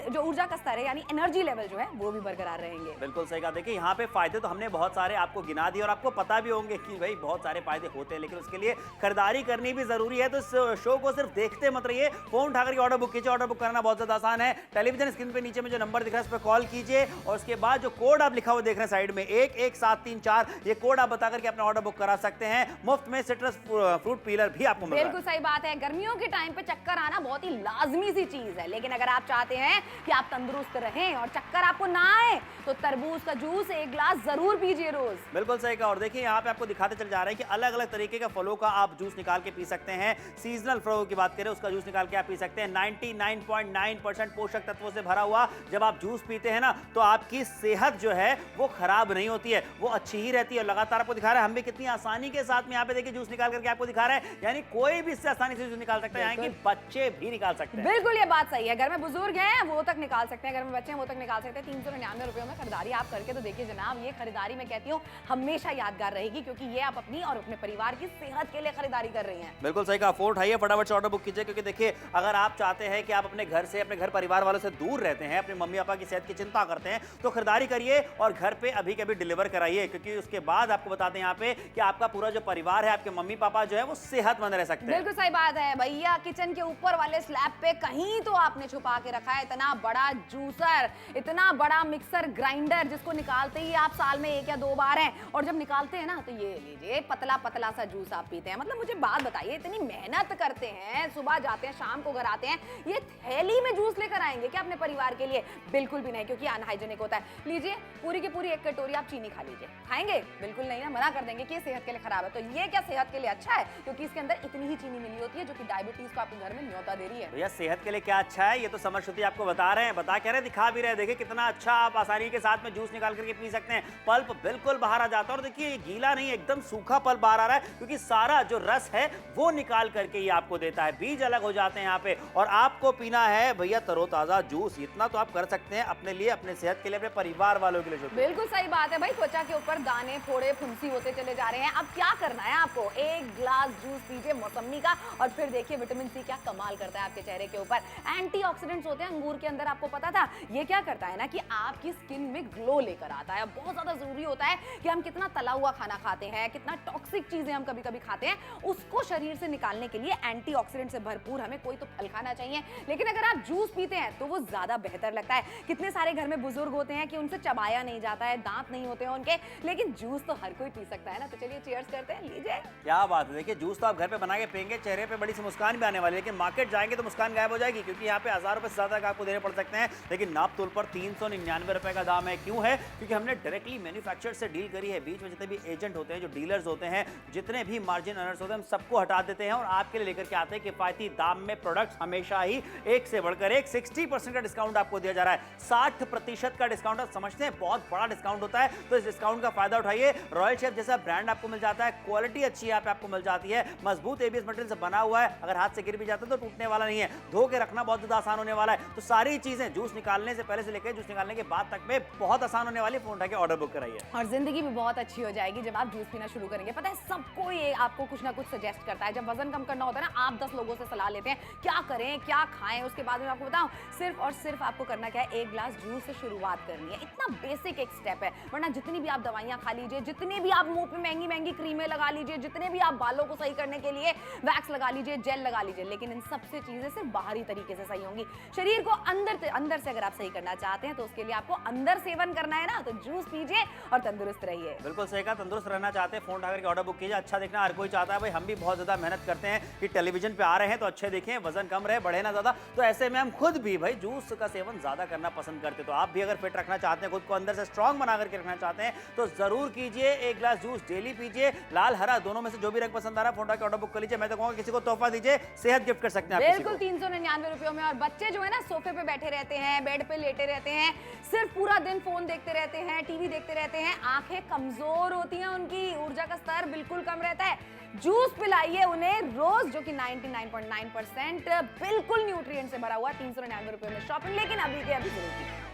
जो ऊर्जा का स्तर है यानी एनर्जी लेवल जो है वो भी बरकरार रहेंगे। बिल्कुल सही कहा। देखिए यहाँ पे फायदे तो हमने बहुत सारे आपको गिना दिए और आपको पता भी होंगे कि भाई बहुत सारे फायदे होते हैं, लेकिन उसके लिए खरीदारी करनी भी जरूरी है। तो इस शो को सिर्फ देखते मत रहिए, फोन उठाकर के ऑर्डर बुक कीजिए। ऑर्डर बुक करना बहुत ज्यादा आसान है। टेलीविजन स्क्रीन पे नीचे में जो नंबर दिख रहा है उस पर कॉल कीजिए और उसके बाद जो कोड आप लिखा हुआ देख रहे हैं साइड में 11734, ये कोड आप बता करके अपना ऑर्डर बुक करा सकते हैं। मुफ्त में सिट्रस फ्रूट पीलर भी आपको मिल रहा है। बिल्कुल सही बात है। गर्मियों के टाइम पे चक्कर आना बहुत ही लाजमी सी चीज है, लेकिन अगर आप चाहते हैं कि आप तंदुरुस्त रहें और चक्कर आपको ना आए तो तरबूज का जूस एक ग्लास जरूर पीजिए रोज। बिल्कुल सही कहा। और देखिए यहाँ पे आपको दिखाते चल जा रहे हैं कि अलग अलग तरीके के फलों का आप जूस निकाल के पी सकते हैं। सीजनल फलों की बात करें, उसका जूस निकाल के आप पी सकते हैं। 99.9% पोषक तत्वों से भरा हुआ जब आप जूस पीते हैं ना, तो आपकी सेहत जो है वो खराब नहीं होती है, वो अच्छी ही रहती है। लगातार आपको दिखा रहा है, हम भी कितनी आसानी के साथ में यहाँ पे देखिए जूस निकाल करके आपको दिखा रहा है, यानी कोई भी इससे आसानी से जूस निकाल सकता है, यानी कि बच्चे भी निकाल सकते हैं। बिल्कुल ये बात सही है। घर में बुजुर्ग हैं वो तक निकाल सकते हैं, घर में बच्चे हैं वो तक निकाल सकते हैं। 399 रुपयों में खरीदारी आप करके तो देखिए जनाब, ये खरीदारी मैं कहती हूँ हमेशा यादगार रहेगी, क्योंकि ये आप अपनी और अपने परिवार की सेहत के लिए खरीदारी कर रही हैं। बिल्कुल सही कहा। फोन उठाइए, फटाफट से ऑर्डर बुक कीजिए, क्योंकि देखिए अगर आप चाहते हैं कि आप अपने घर से, अपने घर परिवार वालों से दूर रहते हैं, अपने मम्मी पापा की सेहत की चिंता करते हैं, तो खरीदारी करिए और घर पे अभी के अभी डिलीवर कराइए, क्योंकि उसके बाद आपको बताते हैं यहाँ पे कि आपका पूरा जो परिवार है, आपके मम्मी पापा जो है वो सेहतमंद रह सकते हैं। बिल्कुल सही बात है भैया। किचन के ऊपर वाले स्लैब पे कहीं तो आपने छुपा के रखा है इतना बड़ा जूसर, इतना बड़ा मिक्सर ग्राइंडर, जिसको निकालते ही आप साल में 1 या 2 बार हैं, और जब निकालते हैं ना तो ये लीजिए पतला पतला सा जूस आप पीते हैं। मतलब मुझे बात बताइए, इतनी मेहनत करते हैं, सुबह जाते हैं शाम को घर आते हैं, ये थैली में जूस लेकर आएंगे क्या अपने परिवार के लिए? बिल्कुल भी नहीं, क्योंकि अनहाइजेनिक होता है। लीजिए पूरी की पूरी 1 कटोरी आप चीनी खा लीजिए। खाएंगे? बिल्कुल नहीं ना, मना कर देंगे कि ये सेहत के लिए खराब है। तो ये क्या सेहत के लिए अच्छा है? क्योंकि इसके अंदर इतनी ही चीनी मिली होती है जो कि डायबिटीज को आपके घर में न्योता दे रही है। भैया सेहत के लिए क्या अच्छा है, ये तो समर श्रुति आपको बता रहे हैं, बता कह रहे हैं, दिखा भी रहे हैं। देखिए कितना अच्छा आप आसानी के साथ में जूस निकाल करके पी सकते हैं। पल्प बिल्कुल बाहर आ जाता है और देखिए ये गीला नहीं, एकदम सूखा पल्प बाहर आ रहा है, क्योंकि सारा जो रस है वो निकाल करके ये आपको देता है। बीज अलग हो जाते हैं यहाँ पे, और आपको पीना है भैया तरोताजा जूस। इतना तो आप कर सकते हैं अपने लिए, अपने सेहत के लिए, अपने परिवार वालों के लिए। बिल्कुल सही बात है भाई। त्वचा के ऊपर दाने, फोड़े, फुंसी होते चले जा रहे हैं, अब क्या करना है आपको? 1 ग्लास जूस पीजिए मौसमी का, और फिर देखिए विटामिन सी क्या कमाल करता है आपके चेहरे के ऊपर। एंटीऑक्सीडेंट्स होते हैं अंगूर के अंदर, आपको पता था? ये क्या करता है ना कि आपकी स्किन में ग्लो लेकर आता है। बहुत ज्यादा जरूरी होता है कि हम कितना तला हुआ खाना खाते हैं, कितना टॉक्सिक चीजें हम कभी कभी खाते हैं, उसको शरीर से निकालने के लिए एंटीऑक्सीडेंट से भरपूर हमें कोई तो फल खाना चाहिए। लेकिन अगर आप जूस पीते हैं तो वो ज्यादा बेहतर लगता है। कितने सारे घर में बुजुर्ग होते हैं कि उनसे चबाया नहीं जाता है, दांत नहीं होते हैं उनके, लेकिन जूस तो हर कोई पी सकता है ना। तो चलिए चीयर्स करते हैं, लीजिए। क्या बात है। देखिए जूस तो आप घर पे बना के पियेंगे, चेहरे पे बड़ी सी मुस्कान भी आने वाली है, लेकिन मार्केट जाएंगे तो मुस्कान गायब हो जाएगी, क्योंकि यहाँ पे 1000 रुपए से ज्यादा का आपको देने पड़ सकते हैं। लेकिन नाप तोल पर 399 रुपए का दाम है। क्यों है? क्योंकि हमने डायरेक्टली मैन्युफैक्चर से डील करी है। बीच में जितने भी एजेंट होते हैं, जो डीलर्स होते हैं, जितने भी मार्जिन अर्नर्स होते हैं, हम सबको हटा देते हैं और आपके लिए लेकर के आते हैं किफायती दाम में प्रोडक्ट्स। हमेशा ही एक से बढ़कर एक 60% का डिस्काउंट आपको दिया जा रहा है। 60% का डिस्काउंट आप समझते हैं बहुत बड़ा डिस्काउंट होता है, तो इस डिस्काउंट का फायदा उठाइए। रॉयल शेफ जैसा ब्रांड आपको मिल जाता है, क्वालिटी अच्छी यहाँ पे आपको मिल जाती है, मजबूत एबीएस मटेरियल से बना हुआ है, अगर हाथ से गिर भी जाता है तो टूटने वाला नहीं है, धो के रखना बहुत ज्यादा आसान होने वाला है। तो सारी चीजें जूस निकालने से पहले से लेकर जूस निकालने के बाद तक में बहुत आसान होने वाली। फोन उठा के ऑर्डर बुक कराइए और जिंदगी भी बहुत अच्छी हो जाएगी जब आप जूस पीना शुरू करेंगे। पता है सबको ये आपको कुछ ना कुछ सजेस्ट करता है। जब वजन कम करना होता है ना, आप 10 लोगों से सलाह लेते हैं क्या करें क्या खाएं। उसके बाद में आपको बताऊं, सिर्फ और सिर्फ आपको करना क्या है, 1 ग्लास जूस से शुरुआत करनी है। इतना बेसिक एक स्टेप है, वरना जितनी भी आप दवाइयां खा लीजिए, जितनी भी आप मुंह पे महंगी महंगी क्रीमें लगा लीजिए, जितने भी आप बालों को सही करने के लिए वैक्स लगा लीजिए, जेल लगा लीजिए, लेकिन इन सबसे चीजें सिर्फ बाहरी तरीके से सही होंगी। शरीर को अंदर से अगर आप सही करना चाहते हैं तो उसके लिए आपको अंदर सेवन करना है ना, तो जूस पीजिए और तंदुरुस्त रहिए। बिल्कुल सही कहा। तंदुरुस्त रहना चाहते हैं, फोन उठा करके ऑर्डर बुक कीजिए। अच्छा दिखना हर कोई चाहता है भाई, हम भी बहुत ज्यादा मेहनत करते हैं कि टेलीविजन पे आ रहे हैं तो अच्छे दिखें, वजन कम रहे, बढ़े ना ज्यादा। तो ऐसे में हम खुद भी भाई जूस का सेवन ज्यादा करना पसंद करते हैं। तो आप भी अगर फिट रखना चाहते हैं, खुद को अंदर से स्ट्रांग बना करके रखना चाहते हैं, तो जरूर कीजिए। 1 ग्लास जूस डेली पीजिए। लाल हरा दोनों में से जो भी रंग पसंद आ रहा है, फोन उठा के ऑर्डर बुक कर लीजिए। मैं तो कहूँगा किसी को तोहफा दीजिए, सेहत गिफ्ट कर सकते हैं बिल्कुल 399 रुपयों में। और बच्चे जो है ना सोफे पे बैठे रहते हैं, बेड पे लेटे रहते हैं, सिर्फ पूरा दिन फोन देखते रहते हैं, टीवी देखते रहते हैं, आंखें कमजोर होती हैं, उनकी ऊर्जा का स्तर बिल्कुल कम रहता है। जूस पिलाइए उन्हें रोज, जो कि 99.9% बिल्कुल न्यूट्रिएंट से भरा हुआ। 399 रुपए में शॉपिंग, लेकिन अभी के अभी जरूर कीजिए।